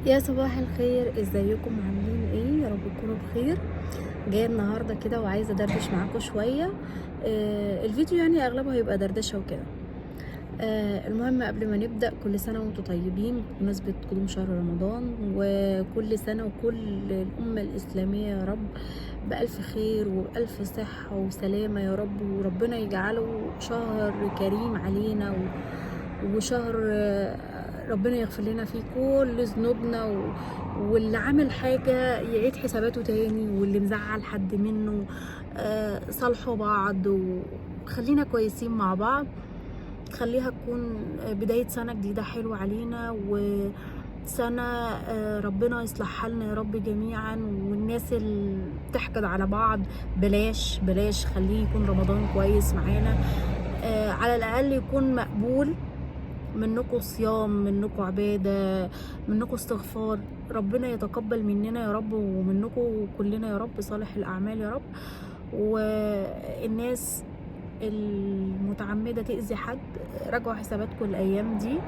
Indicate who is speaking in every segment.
Speaker 1: يا صباح الخير، ازيكم؟ عاملين ايه؟ يا رب تكونوا بخير. جايه النهارده كده وعايزه ادردش معاكم شويه. الفيديو يعني اغلبه هيبقى دردشه وكده. المهم قبل ما نبدا، كل سنه وانتم طيبين بمناسبه قدوم شهر رمضان، وكل سنه وكل الامه الاسلاميه يا رب بألف خير وبألف صحه وسلامه يا رب، وربنا يجعله شهر كريم علينا وشهر ربنا يغفر لنا فيه كل ذنوبنا، واللي عامل حاجة يعيد حساباته تاني، واللي مزعل حد منه صالحوا بعض وخلينا كويسين مع بعض. خليها تكون بداية سنة جديدة حلوة علينا، وسنة ربنا يصلح حالنا يا رب جميعا. والناس اللي بتحقد على بعض بلاش بلاش، خليه يكون رمضان كويس معانا، على الأقل يكون مقبول منكم، صيام منكم، عبادة منكم، استغفار. ربنا يتقبل مننا يا رب ومنكم كلنا يا رب صالح الأعمال يا رب. والناس المتعمدة تأذي حد، راجعوا حساباتكم الأيام دي،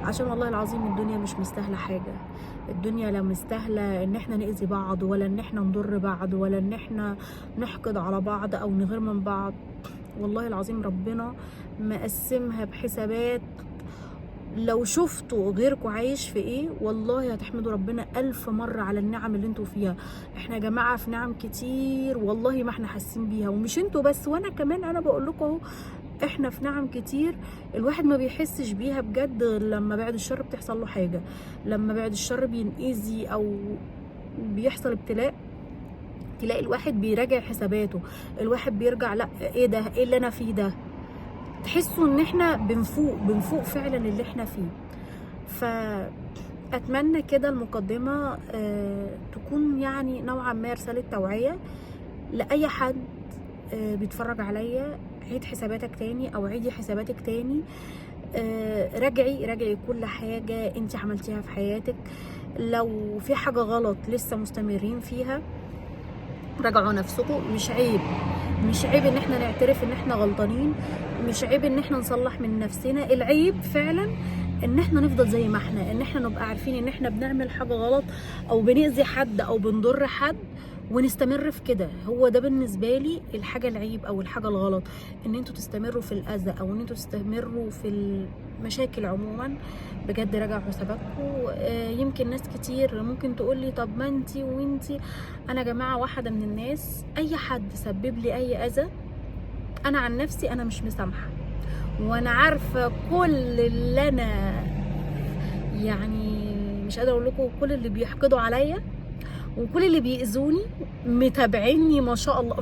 Speaker 1: عشان والله العظيم الدنيا مش مستاهلة حاجة. الدنيا لا مستاهلة ان احنا نأذي بعض، ولا ان احنا نضر بعض، ولا ان احنا نحقد على بعض او نغير من بعض. والله العظيم ربنا مقسمها بحسابات، لو شفتوا غيركوا عايش في ايه والله هتحمدوا ربنا 1000 مرة على النعم اللي انتوا فيها. احنا يا جماعة في نعم كتير والله ما احنا حاسين بيها، ومش انتوا بس، وانا كمان انا بقول لكم اهو، احنا في نعم كتير الواحد ما بيحسش بيها بجد لما بعد الشر بتحصل له حاجة، لما بعد الشر بينأذي او بيحصل ابتلاء. تلاقي الواحد بيراجع حساباته، الواحد بيرجع لا ايه ده، ايه اللي انا فيه ده، تحسوا ان احنا بنفوق فعلا اللي احنا فيه. فأتمنى كده المقدمة تكون يعني نوعا ما رسالة توعية لأي حد بيتفرج عليا. عيد حساباتك تاني او عيدي حساباتك تاني، راجعي كل حاجة انت عملتيها في حياتك. لو في حاجة غلط لسه مستمرين فيها، راجعوا نفسكم. مش عيب ان احنا نعترف ان احنا غلطانين، مش عيب ان احنا نصلح من نفسنا. العيب فعلا ان احنا نفضل زي ما احنا، ان احنا نبقى عارفين ان احنا بنعمل حاجة غلط او بنأذي حد او بنضر حد ونستمر في كده. هو ده بالنسبة لي الحاجة العيب او الحاجة الغلط، ان انتوا تستمروا في الاذى او ان انتوا تستمروا في المشاكل عموما. بجد راجعوا حساباتكم. يمكن ناس كتير ممكن تقولي طب ما انتي وانتي. انا يا جماعة واحدة من الناس، اي حد سبب لي اي اذى انا عن نفسي انا مش مسامحة، وانا عارفة كل اللي انا يعني مش قادرة اقول لكم، كل اللي بيحقدوا عليا وكل اللي بيأذوني متابعيني ما شاء الله،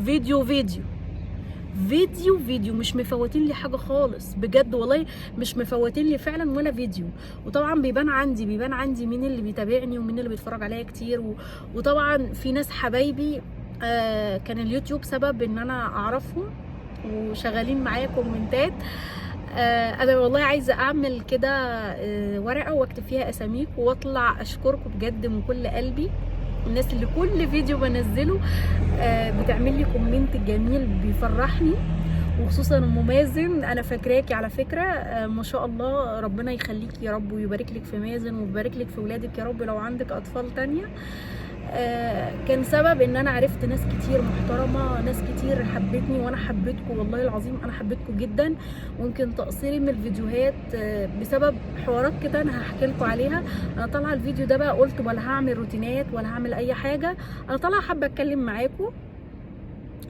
Speaker 1: فيديو مش مفوتين لي حاجه خالص بجد والله، مش مفوتين لي فعلا ولا فيديو. وطبعا بيبان عندي مين اللي بيتابعني ومين اللي بيتفرج عليا كتير. وطبعا في ناس حبايبي كان اليوتيوب سبب ان انا اعرفهم وشغالين معايا كومنتات. انا والله عايزه اعمل كده ورقه واكتب فيها اساميكم واطلع اشكركم بجد من كل قلبي. الناس اللي كل فيديو بنزله بتعمل لي كومنت جميل بيفرحني، وخصوصا ام مازن، انا فاكراكي على فكره. ما شاء الله ربنا يخليك يا رب ويبارك لك في مازن ويبارك لك في ولادك يا رب لو عندك اطفال تانية. كان سبب ان انا عرفت ناس كتير محترمه، ناس كتير حبتني وانا حبيتكم، والله العظيم انا حبيتكم جدا. ويمكن تقصيري من الفيديوهات بسبب حوارات كده انا هحكي لكم عليها. انا طالعه الفيديو ده بقى قلت ولا هعمل روتينات ولا هعمل اي حاجه، انا طالعه حابه اتكلم معاكم،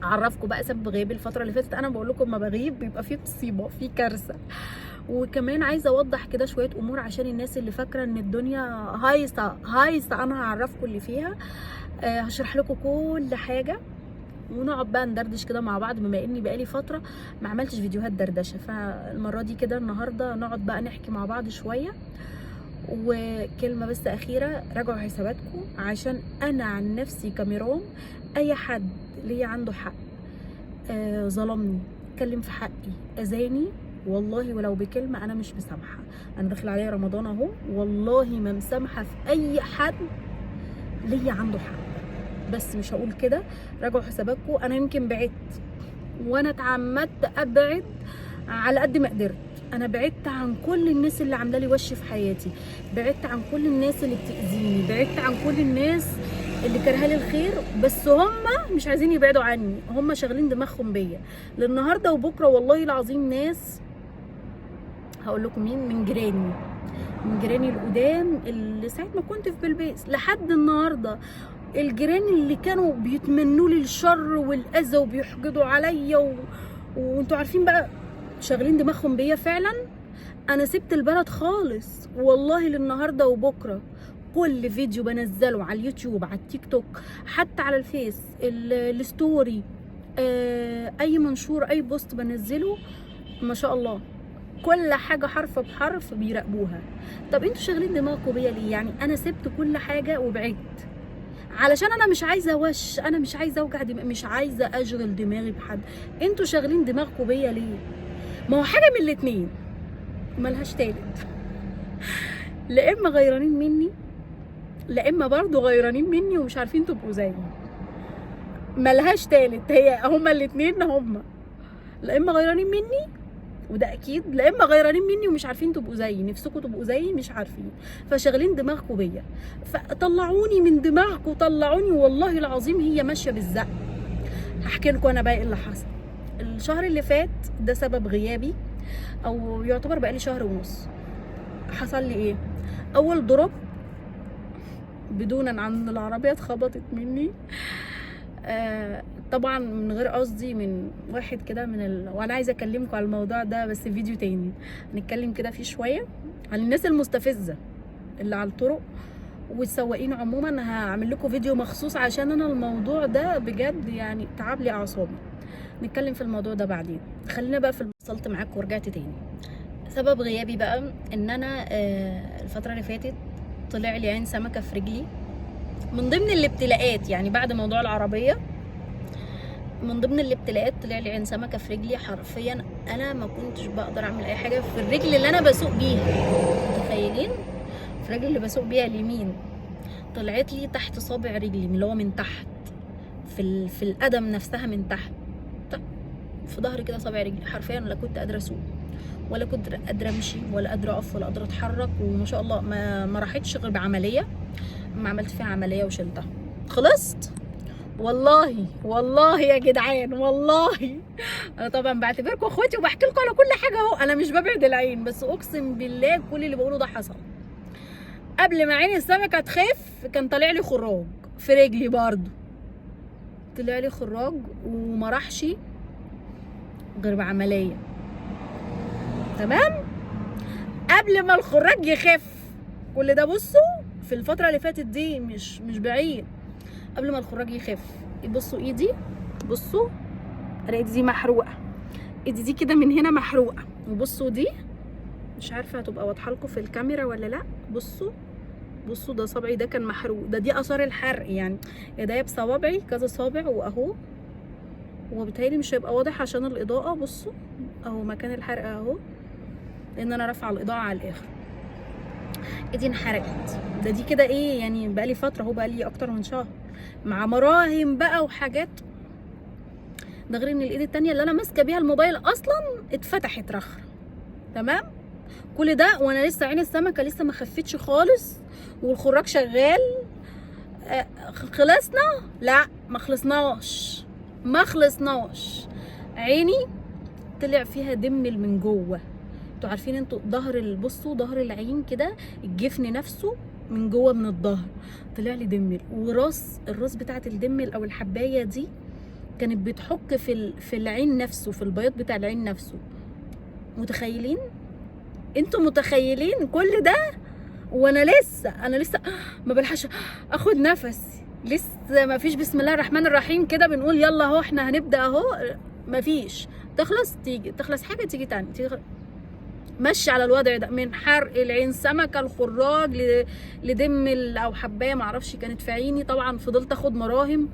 Speaker 1: اعرفكم بقى سبب غيابي الفتره اللي فاتت. انا بقول لكم ما بغيب بيبقى في مصيبه، في كارثه. وكمان عايزه اوضح كده شويه امور عشان الناس اللي فاكره ان الدنيا هايصه. انا هعرفكم اللي فيها، هشرح لكم كل حاجه ونقعد بقى ندردش كده مع بعض، بما اني بقالي فتره ما عملتش فيديوهات دردشه. فالمره دي كده النهارده نقعد بقى نحكي مع بعض شويه. وكلمه بس اخيره، راجعوا حساباتكم، عشان انا عن نفسي كاميرام اي حد ليا عنده حق ظلمني، اتكلم في حقي، اذاني، والله ولو بكلمه انا مش مسامحه. انا داخل عليا رمضان اهو، والله ما مسامحه في اي حد ليا عنده حق. بس مش هقول كده. راجعوا حساباتكم. انا يمكن بعدت وانا اتعمدت ابعد على قد ما قدرت، انا بعدت عن كل الناس اللي عامله لي وش في حياتي، بعدت عن كل الناس اللي بتأذيني، بعدت عن كل الناس اللي كارهه لي الخير، بس هم مش عايزين يبعدوا عني، هم شاغلين دماغهم بيا. للنهارده وبكره والله العظيم ناس، هقول لكم مين، من جيراني القدام اللي ساعه ما كنت في بلبيس لحد النهارده، الجيران اللي كانوا بيتمنوا لي الشر والاذى وبيحقدوا عليا وانتوا عارفين بقى شاغلين دماغهم بيا فعلا. انا سبت البلد خالص والله. للنهارده وبكره كل فيديو بنزله على اليوتيوب، على التيك توك، حتى على الفيس، الستوري، اي منشور، اي بوست بنزله، ما شاء الله كل حاجه حرف بحرف بيراقبوها. طب انتوا شاغلين دماغكم بيا ليه؟ يعني انا سبت كل حاجه وبعدت علشان انا مش عايزه وش، انا مش عايزه اوجع دماغي، مش عايزه اشغل دماغي بحد. انتوا شاغلين دماغكم بيا ليه؟ ما هو حاجه من الاتنين ملهاش تالت، لا اما غيرانين مني، لا اما برضو غيرانين مني ومش عارفين تبقوا زيي. ملهاش تالت، هي هما الاتنين، هما لا اما غيرانين مني وده اكيد، لا اما غيرانين مني ومش عارفين تبقوا زيي، نفسكم تبقوا زيي مش عارفين، فشاغلين دماغكم بيا. فطلعوني من دماغكم، طلعوني والله العظيم. هي ماشيه بالزق. هحكي لكم انا بقى ايه اللي حصل. الشهر اللي فات ده سبب غيابي، او يعتبر بقى لي شهر ونص. حصل لي ايه؟ اول ضرب بدونا عن العربيه اتخبطت مني، طبعا من غير قصدي، من واحد كده وانا عايزه اكلمكم على الموضوع ده بس في فيديو تاني هنتكلم كده فيه شويه عن الناس المستفزه اللي على الطرق والسواقين عموما. هعمل لكم فيديو مخصوص عشان انا الموضوع ده بجد يعني تعب لي اعصابي. نتكلم في الموضوع ده بعدين. خلينا بقى وصلت معاكم ورجعت تاني. سبب غيابي بقى ان انا الفتره اللي فاتت طلع لي عين سمكه في رجلي، من ضمن الابتلاءات يعني بعد موضوع العربيه. من ضمن الابتلاءات طلع لي عين سمكه في رجلي. حرفيا انا ما كنتش بقدر اعمل اي حاجه في الرجل اللي انا بسوق بيها، متخيلين؟ في الرجل اللي بسوق بيها اليمين طلعت لي تحت صابع رجلي، من اللي هو من تحت في القدم نفسها من تحت، في ظهري كده صابع رجلي. حرفيا لا كنت قادره اسوق ولا كنت قادره امشي ولا قادره اقف ولا قادره اتحرك. وما شاء الله ما راحتش غير بعمليه، ما عملت فيها عمليه وشلتها خلصت. والله يا جدعان، والله انا طبعا بعتبركم اخواتي وبحكي لكم على كل حاجه اهو، انا مش ببعد العين، بس اقسم بالله كل اللي بقوله ده حصل. قبل ما عين السمكه تخف كان طالع لي خراج في رجلي، برضو طلع لي خراج وما راحش غير بعمليه. تمام؟ قبل ما الخراج يخف كل ده، بصوا في الفتره اللي فاتت دي مش بعيد، قبل ما الخراج يخف. بصوا ايدي، بصوا انا ايدي دي محروقه، ايدي دي كده من هنا محروقه، وبصوا دي مش عارفه هتبقى واضحه لكم في الكاميرا ولا لا. بصوا ده صبعي ده كان محروق، دي اثار الحرق يعني. ايديا بصوابعي كذا صابع واهو، وبالتالي مش هيبقى واضح عشان الاضاءه. بصوا اهو مكان الحرق اهو، لان انا رافعه الاضاءه على الاخر. ايدي انحرقت. دي كده ايه يعني، بقالي فتره اهو، بقالي اكتر من شهر مع مراهم بقى وحاجات. ده غير ان الايد التانيه اللي انا ماسكه بيها الموبايل اصلا اتفتحت رخره. تمام؟ كل ده وانا لسه عين السمكه لسه ما خفتش خالص والخراج شغال. خلصنا؟ لا ما خلصناش. عيني طلع فيها دمل من جوه. انتوا عارفين انتوا بصوا ظهر العين كده، الجفن نفسه من جوه من الظهر طلع لي دمل، الراس بتاعت الدمل او الحبايه دي كانت بتحك في العين نفسه، في البياض بتاع العين نفسه. متخيلين؟ انتوا متخيلين كل ده؟ وانا لسه ما بلحقش اخد نفس، لسه ما فيش بسم الله الرحمن الرحيم كده بنقول يلا اهو احنا هنبدا اهو، ما فيش. تخلص حاجه تيجي تاني، ماشي على الوضع ده، من حرق العين سمكه، الخراج، لدمل او حبايه معرفش كانت في عيني. طبعا فضلت اخد مراهم.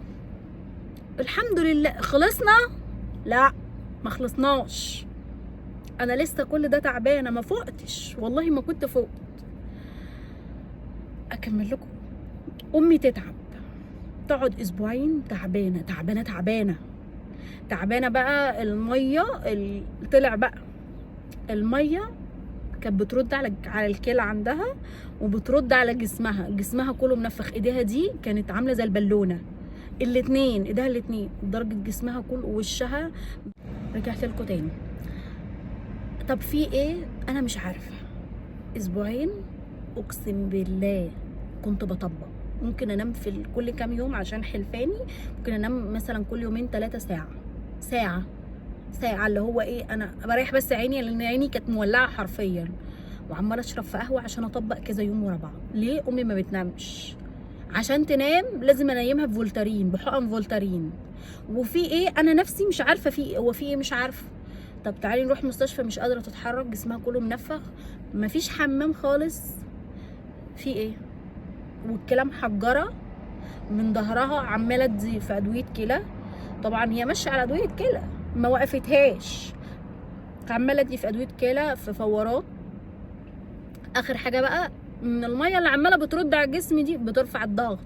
Speaker 1: الحمد لله خلصنا؟ لا ما خلصناش. انا لسه كل ده تعبانه، ما فقتش والله، ما كنت فقت. اكمل لكم. امي تتعب، تقعد اسبوعين تعبانه بقى. الميه طلع بقى الميه كانت بترد على الكلى عندها، وبترد على جسمها كله منفخ. ايديها دي كانت عامله زي البالونه، ايديها الاتنين لدرجه جسمها كله ووشها. رجعت لكم تاني. طب في ايه؟ انا مش عارفه. اسبوعين اقسم بالله كنت بطبق. ممكن انام في كل كام يوم عشان حلفاني، ممكن انام مثلا كل يومين 3 ساعه اللي هو ايه، انا بريح بس عيني لان عيني كانت مولعه حرفيا، وعماله اشرب في قهوه عشان اطبق كذا يوم ورا بعض. ليه؟ امي ما بتنامش، عشان تنام لازم انيمها بفولتارين، بحقن فولتارين. وفي ايه؟ انا نفسي مش عارفه في ايه، هو في ايه مش عارفه. طب تعالي نروح مستشفى، مش قادره تتحرك، جسمها كله منفخ، مفيش حمام خالص، في ايه؟ والكلى محجره من ظهرها، عماله تزيد في ادويه كلى. طبعا هي ماشيه على ادويه كلى ما وقفتهاش، عماله دي في ادويه كلى في فورات. اخر حاجه بقى، من الميه اللي عماله بترد على الجسم دي بترفع الضغط،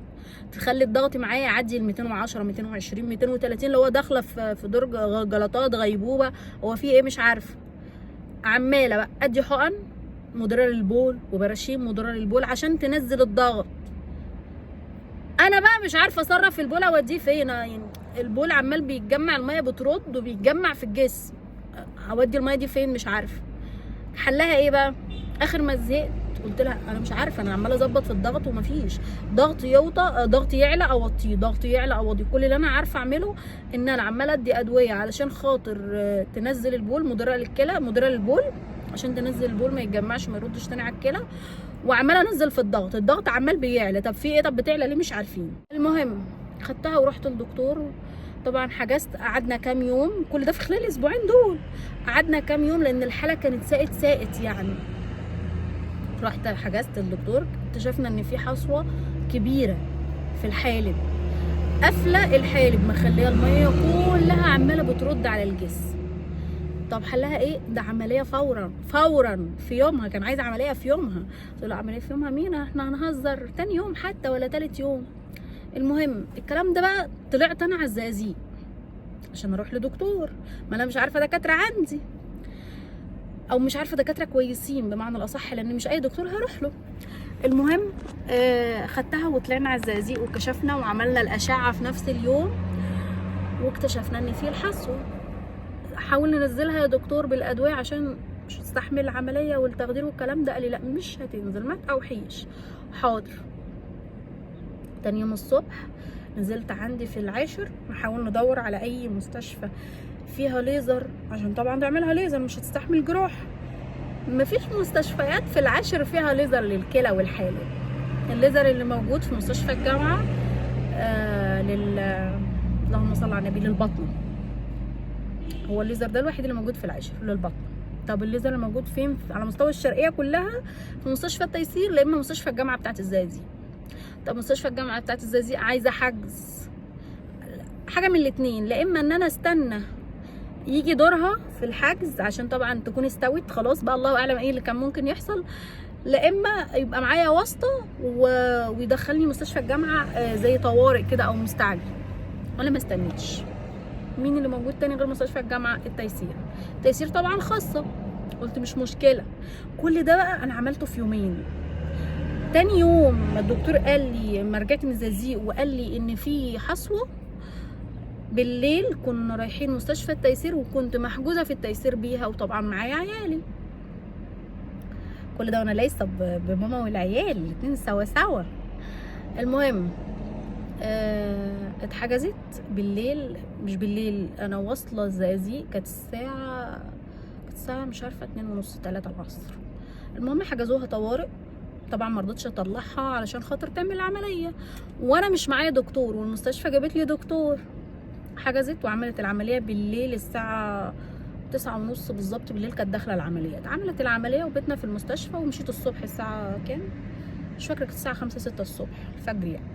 Speaker 1: تخلي الضغط معايا يعدي ال 210 220 230، اللي هو داخله في درج جلطات غيبوبه. هو في ايه مش عارفه. عماله بقى ادي حقن مضره للبول وبراشيم مضره للبول عشان تنزل الضغط. انا بقى مش عارفه اصرف البول اوديه فين، يعني البول عمال بيتجمع، الميه بترد وبيتجمع في الجسم، اودي الميه دي فين مش عارفه. حلها ايه بقى؟ اخر ما زهقت قلت لها انا مش عارفه، انا عماله اظبط في الضغط ومفيش، ضغط يوطى، ضغط يعلى اوطيه، ضغط يعلى اوطيه. كل اللي انا عارفه اعمله ان انا عماله ادي ادويه علشان خاطر تنزل البول، مضره للكلى مضره للبول، عشان تنزل البول ما يتجمعش ما يردش تاني على الكلى. وعماله انزل في الضغط عمال بيعلى. طب في ايه؟ طب بتعلى ليه؟ مش عارفين. المهم خدتها ورحت للدكتور. طبعا حجزت، قعدنا كام يوم، كل ده في خلال الاسبوعين دول، قعدنا كام يوم لان الحاله كانت ساءت يعني. رحت حجزت الدكتور، اكتشفنا ان في حصوه كبيره في الحالب، قافله الحالب، مخليه الميه كلها عماله بترد على الجسم. طب حلها ايه؟ ده عمليه فورا في يومها، كان عايز عمليه في يومها. قلت له عمليه في يومها مين؟ احنا هنهزر؟ تاني يوم حتى ولا تالت يوم. المهم الكلام ده بقى، طلعت انا على الزقازيق عشان اروح لدكتور، ما انا مش عارفه دكاتره عندي، او مش عارفه دكاتره كويسين بمعنى الاصح، لان مش اي دكتور هروح له. المهم خدتها وطلعنا على الزقازيق وكشفنا وعملنا الاشعه في نفس اليوم، واكتشفنا ان في الحصوه. حاول ننزلها يا دكتور بالادويه عشان مش تستحمل العمليه والتخدير والكلام ده. قال لي لا مش هتنزل، ما توحيش. حاضر. تاني يوم الصبح نزلت عندي في العاشر، نحاول ندور على اي مستشفى فيها ليزر، عشان طبعا تعملها ليزر مش هتستحمل جروح. مفيش مستشفيات في العاشر فيها ليزر للكلى والحالب. الليزر اللي موجود في مستشفى الجامعه اللهم صل على النبي، للبطن. هو الليزر ده الوحيد اللي موجود في العاشر للبطن. طب الليزر اللي موجود فين؟ على مستوى الشرقيه كلها في مستشفى التيسير، لا اما مستشفى الجامعه بتاعت الزقازيق. طب مستشفى الجامعه بتاعت الزقازيق عايزه حجز، حاجه من الاثنين، لا اما ان انا استنى يجي دورها في الحجز عشان طبعا تكون استوت خلاص بقى، الله اعلم ايه اللي كان ممكن يحصل، لا اما يبقى معايا واسطه ويدخلني مستشفى الجامعه زي طوارئ كده او مستعجل. وانا ما استنيتش. مين اللي موجود تاني غير مستشفى الجامعه؟ التيسير طبعا خاصه. قلت مش مشكله. كل ده بقى انا عملته في يومين. تاني يوم الدكتور قال لي لما رجعت من الزقازيق وقال لي ان في حصوه، بالليل كنا رايحين مستشفى التيسير وكنت محجوزه في التيسير بيها، وطبعا معايا عيالي. كل ده وانا لسه بماما والعيال الاتنين سوا. المهم اتحجزت بالليل، مش بالليل، انا واصله الزقازيق كانت الساعه مش عارفه 2:30 3 العصر. المهم حجزوها طوارئ، طبعا ما رضيتش اطلعها علشان خاطر تعمل العمليه، وانا مش معايا دكتور، والمستشفى جابت لي دكتور. حجزت وعملت العمليه بالليل الساعه 9:30 بالظبط بالليل كانت داخله العمليه. اتعملت العمليه وبيتنا في المستشفى، ومشيت الصبح الساعه كام مش فاكره، كانت الساعه 5 6 الصبح الفجر يعني.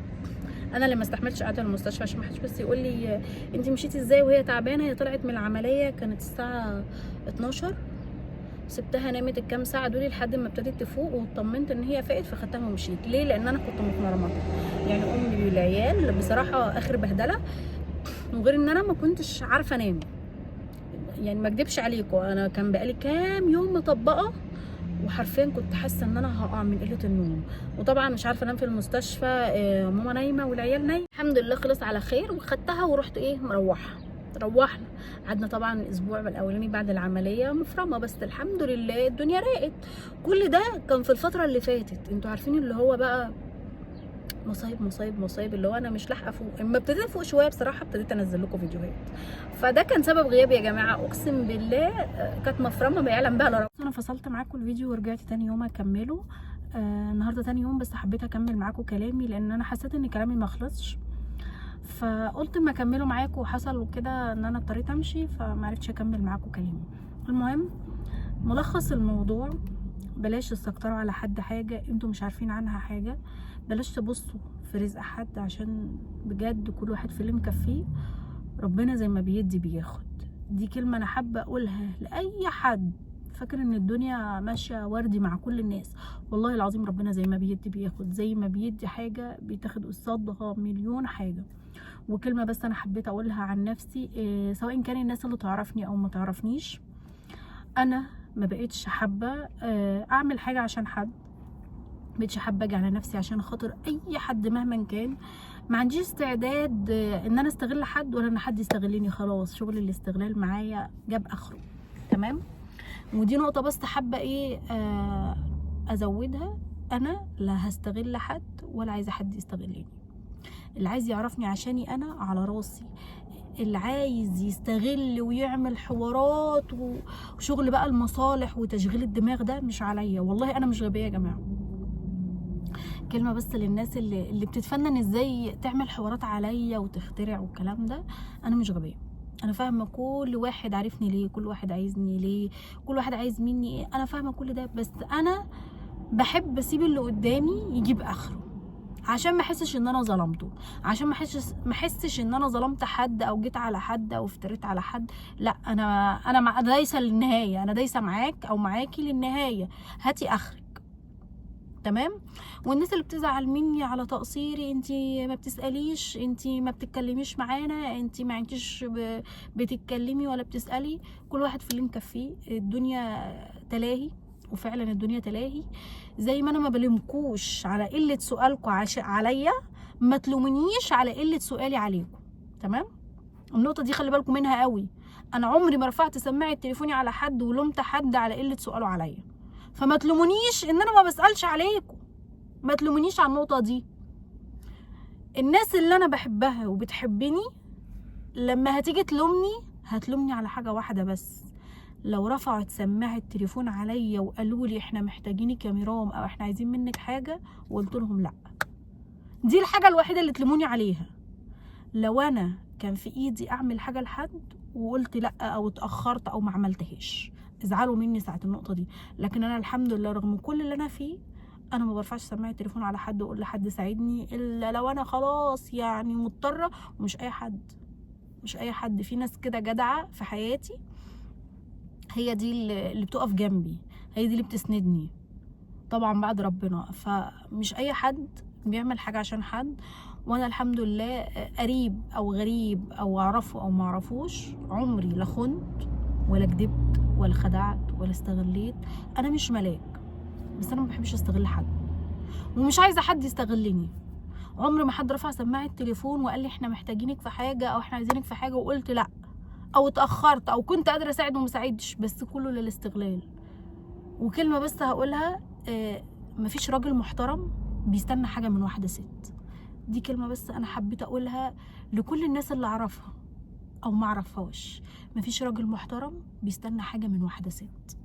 Speaker 1: انا اللي ما استحملتش قعده المستشفى عشان ما حدش بس يقول لي انت مشيتي ازاي وهي تعبانه. هي طلعت من العمليه كانت الساعه 12، سبتها نامت الكام ساعه دول لحد ما ابتدت تفوق واطمنت ان هي فاقت، فخدتها ومشيت. ليه؟ لان انا كنت متمرمطه يعني، امي والعيال بصراحه اخر بهدله، وغير ان انا ما كنتش عارفه انام. يعني ما اكدبش عليكم، انا كان بقالي كام يوم مطبقه، وحرفيا كنت حاسه ان انا هقع من قله النوم، وطبعا مش عارفه انام في المستشفى، ماما نايمه والعيال نايمه. الحمد لله خلص على خير، وخدتها ورحت مروحه. روحنا، قعدنا طبعا الاسبوع الاولاني بعد العمليه مفرمه، بس الحمد لله الدنيا راقت. كل ده كان في الفتره اللي فاتت، انتوا عارفين اللي هو بقى مصايب مصايب مصايب، اللي هو انا مش لاحقه افوق. اما ابتديت افوق شويه بصراحه ابتديت انزل لكم فيديوهات، فده كان سبب غيابي يا جماعه، اقسم بالله كانت مفرمه ما يعلم بها الا ربنا. انا فصلت معاكم الفيديو ورجعت تاني يوم اكمله. النهارده تاني يوم، بس حبيت اكمل معاكم كلامي لان انا حسيت ان كلامي ما خلصش، فقلت اما اكمله معاكم، وحصل كده ان انا اضطريت امشي فمعرفتش اكمل معاكم كلامي. المهم، ملخص الموضوع، بلاش تستكتروا على حد حاجه انتوا مش عارفين عنها حاجه، بلاش تبصوا في رزق حد، عشان بجد كل واحد في اللي مكفيه، ربنا زي ما بيدي بياخد. دي كلمه انا حابه اقولها لاي حد فاكر ان الدنيا ماشيه وردي مع كل الناس. والله العظيم ربنا زي ما بيدي بياخد، زي ما بيدي حاجه بيتاخد قصادها مليون حاجه. وكلمه بس انا حبيت اقولها عن نفسي، سواء كان الناس اللي تعرفني او ما تعرفنيش، انا ما بقتش حابه اعمل حاجه عشان حد، ما بقتش حابه اجي على نفسي عشان خاطر اي حد مهما كان. ما عنديش استعداد ان انا استغل حد ولا ان حد يستغلني، خلاص شغل الاستغلال معايا جاب اخره. تمام. ودي نقطه بس حابه ازودها، انا لا هستغل حد ولا عايزه حد يستغلني. اللي عايز يعرفني عشاني انا على راسي، اللي عايز يستغل ويعمل حوارات وشغل بقى المصالح وتشغيل الدماغ ده مش عليا. والله انا مش غبيه يا جماعه. كلمه بس للناس اللي بتتفنن ازاي تعمل حوارات عليا وتخترع والكلام ده، انا مش غبيه. انا فاهمه كل واحد عارفني ليه، كل واحد عايزني ليه، كل واحد عايز مني ايه، انا فاهمه كل ده، بس انا بحب اسيب اللي قدامي يجيب اخره، عشان ما احسش ان انا ظلمته، عشان ما احسش ان انا ظلمت حد او جيت على حد او افتريت على حد. لا، انا دايسه للنهايه، انا دايسه معاك او معاكي للنهايه، هاتي اخرك. تمام. والناس اللي بتزعل مني على تقصيري، انتي ما بتساليش، انتي ما بتتكلميش معانا، انتي ما انتيش بتتكلمي ولا بتسالي، كل واحد في اللي مكفيه. الدنيا تلاهي، وفعلا الدنيا تلاهي. زي ما انا ما بلومكوش على قله سؤالكم عليا، ما تلومنيش على قله سؤالي عليكم. تمام. النقطه دي خلي بالكم منها قوي. انا عمري ما رفعت سماعه تليفوني على حد ولومت حد على قله سؤاله عليا، فما تلومونيش ان انا ما بسالش عليكم، ما تلومونيش على النقطه دي. الناس اللي انا بحبها وبتحبني لما هتيجي تلومني هتلومني على حاجه واحده بس، لو رفعت سماعه تليفون عليا وقالوا لي احنا محتاجينك يا ميرام او احنا عايزين منك حاجه، وقلت لهم لا. دي الحاجه الوحيده اللي تلوموني عليها. لو انا كان في ايدي اعمل حاجه لحد وقلت لا او اتاخرت او ما عملتهاش، ازعلوا مني ساعه النقطه دي. لكن انا الحمد لله رغم كل اللي انا فيه، انا ما برفعش سماعه التليفون على حد واقول لحد ساعدني الا لو انا خلاص يعني مضطره. ومش اي حد، مش اي حد، في ناس كده جدعه في حياتي، هي دي اللي بتقف جنبي، هي دي اللي بتسندني طبعا بعد ربنا. فمش اي حد بيعمل حاجه عشان حد. وانا الحمد لله قريب او غريب او اعرفه او ما اعرفوش، عمري لا خنت ولا كدبت ولا خدعت ولا استغليت. انا مش ملاك، بس انا ما بحبش استغل حد ومش عايزه حد يستغلني. عمري ما حد رفع سماعه التليفون وقال لي احنا محتاجينك في حاجه او احنا عايزينك في حاجه وقلت لا، او اتاخرت او كنت قادره اساعد وما ساعدتش، بس كله للاستغلال. وكلمه بس هقولها، مفيش راجل محترم بيستنى حاجه من واحده ست. دي كلمه بس انا حبيت اقولها لكل الناس اللي اعرفها او ما اعرفهاش. مفيش راجل محترم بيستنى حاجه من واحده ست.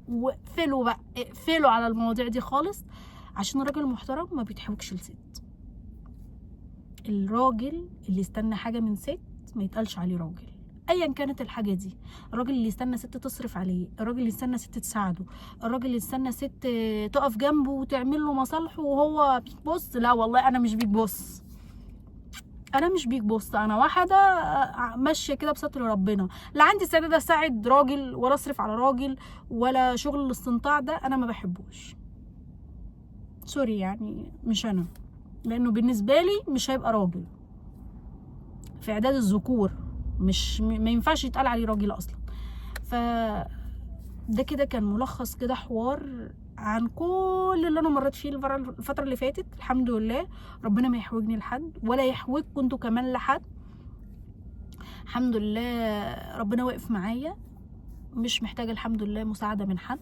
Speaker 1: واقفلوا بقى، اقفلوا على المواضيع دي خالص، عشان الراجل المحترم ما بيتحوكش لست. الراجل اللي يستنى حاجه من ست ما يتقالش عليه راجل، ايا كانت الحاجه دي. الراجل اللي يستنى ست تصرف عليه، الراجل اللي يستنى ست تساعده، الراجل اللي يستنى ست تقف جنبه وتعمل له مصالحه وهو بيك بوس، لا والله انا مش بيك بوس، انا مش بيك بوس. انا واحده ماشيه كده بستر ربنا، لا عندي استعداد اساعد راجل ولا اصرف على راجل ولا شغل الاستنطاع ده، انا ما بحبوش. سوري يعني، مش انا، لانه بالنسبه لي مش هيبقى راجل في اعداد الذكور. مش ما ينفعش يتقال عليه راجل اصلا. ف ده كده كان ملخص كده حوار عن كل اللي انا مريت فيه الفتره اللي فاتت. الحمد لله ربنا ما يحوجني لحد ولا يحوجكم انتوا كمان لحد. الحمد لله ربنا واقف معايا، مش محتاجه الحمد لله مساعده من حد.